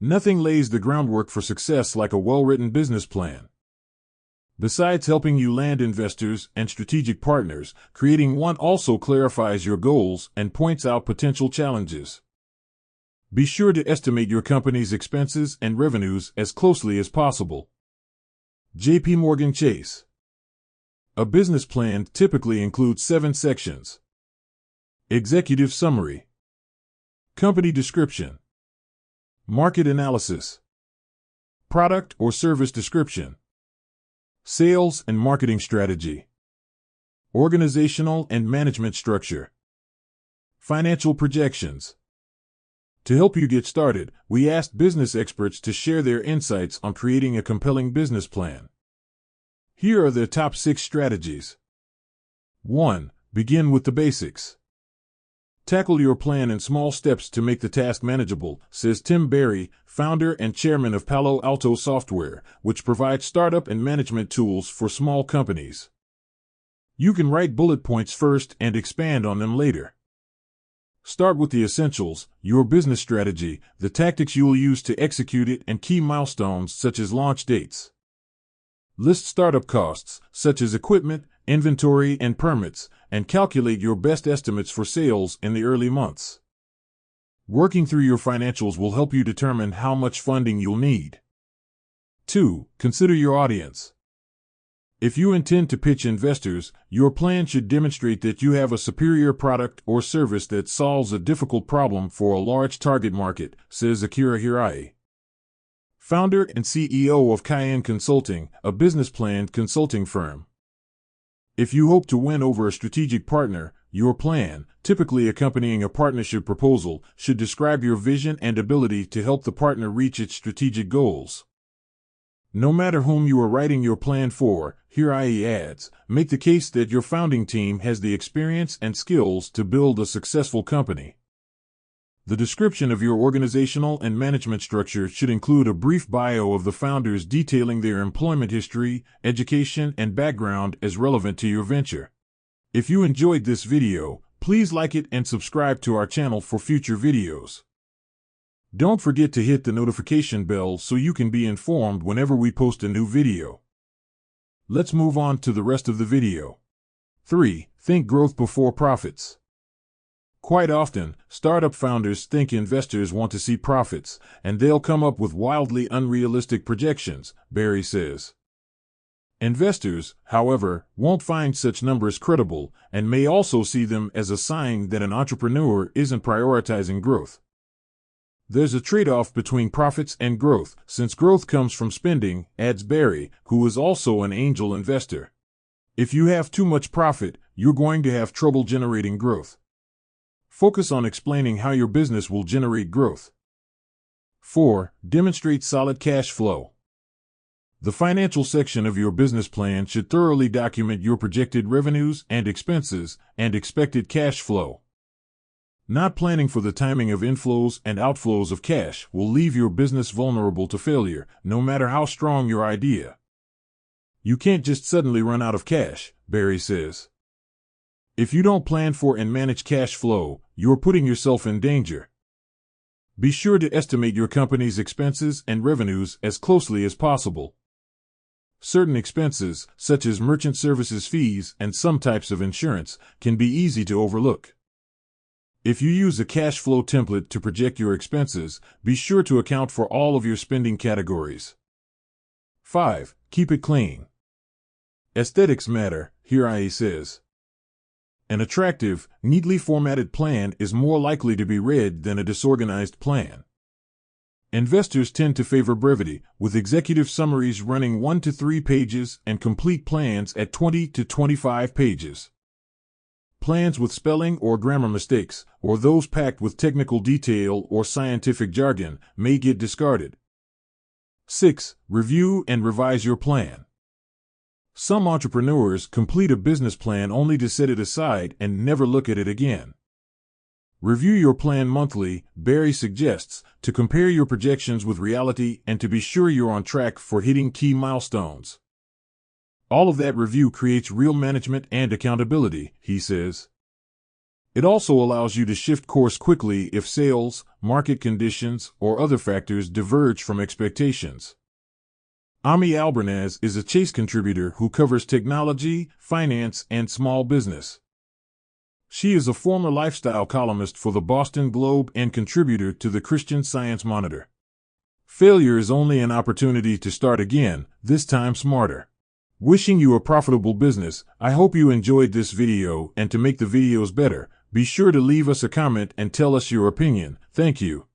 Nothing lays the groundwork for success like a well-written business plan. Besides helping you land investors and strategic partners, creating one also clarifies your goals and points out potential challenges. Be sure to estimate your company's expenses and revenues as closely as possible. J.P. Morgan Chase. A business plan typically includes 7 sections. Executive summary. Company description. Market analysis. Product or service description. Sales and marketing strategy. Organizational and management structure. Financial projections. To help you get started, we asked business experts to share their insights on creating a compelling business plan. Here are the top 6 strategies. 1. Begin with the basics. Tackle your plan in small steps to make the task manageable, says Tim Berry, founder and chairman of Palo Alto Software, which provides startup and management tools for small companies. You can write bullet points first and expand on them later. Start with the essentials, your business strategy, the tactics you will use to execute it, and key milestones such as launch dates. List startup costs, such as equipment, inventory, and permits, and calculate your best estimates for sales in the early months. Working through your financials will help you determine how much funding you'll need. 2. Consider your audience. If you intend to pitch investors, your plan should demonstrate that you have a superior product or service that solves a difficult problem for a large target market, says Akira Hirai, founder and CEO of Cayenne Consulting, a business plan consulting firm. If you hope to win over a strategic partner, your plan, typically accompanying a partnership proposal, should describe your vision and ability to help the partner reach its strategic goals. No matter whom you are writing your plan for, Hirai adds, make the case that your founding team has the experience and skills to build a successful company. The description of your organizational and management structure should include a brief bio of the founders detailing their employment history, education, and background as relevant to your venture. If you enjoyed this video, please like it and subscribe to our channel for future videos. Don't forget to hit the notification bell so you can be informed whenever we post a new video. Let's move on to the rest of the video. 3. Think growth before profits. Quite often, startup founders think investors want to see profits, and they'll come up with wildly unrealistic projections, Berry says. Investors, however, won't find such numbers credible and may also see them as a sign that an entrepreneur isn't prioritizing growth. There's a trade-off between profits and growth, since growth comes from spending, adds Berry, who is also an angel investor. If you have too much profit, you're going to have trouble generating growth. Focus on explaining how your business will generate growth. 4. Demonstrate solid cash flow. The financial section of your business plan should thoroughly document your projected revenues and expenses and expected cash flow. Not planning for the timing of inflows and outflows of cash will leave your business vulnerable to failure, no matter how strong your idea. You can't just suddenly run out of cash, Berry says. If you don't plan for and manage cash flow, you're putting yourself in danger. Be sure to estimate your company's expenses and revenues as closely as possible. Certain expenses, such as merchant services fees and some types of insurance, can be easy to overlook. If you use a cash flow template to project your expenses, be sure to account for all of your spending categories. 5. Keep it clean. Aesthetics matter, Hirai says. An attractive, neatly formatted plan is more likely to be read than a disorganized plan. Investors tend to favor brevity, with executive summaries running 1 to 3 pages and complete plans at 20 to 25 pages. Plans with spelling or grammar mistakes, or those packed with technical detail or scientific jargon, may get discarded. 6. Review and revise your plan. Some entrepreneurs complete a business plan only to set it aside and never look at it again. Review your plan monthly, Berry suggests, to compare your projections with reality and to be sure you're on track for hitting key milestones. All of that review creates real management and accountability, he says. It also allows you to shift course quickly if sales, market conditions, or other factors diverge from expectations. Ami Albanese is a Chase contributor who covers technology, finance, and small business. She is a former lifestyle columnist for the Boston Globe and contributor to the Christian Science Monitor. Failure is only an opportunity to start again, this time smarter. Wishing you a profitable business. I hope you enjoyed this video, and to make the videos better, be sure to leave us a comment and tell us your opinion. Thank you.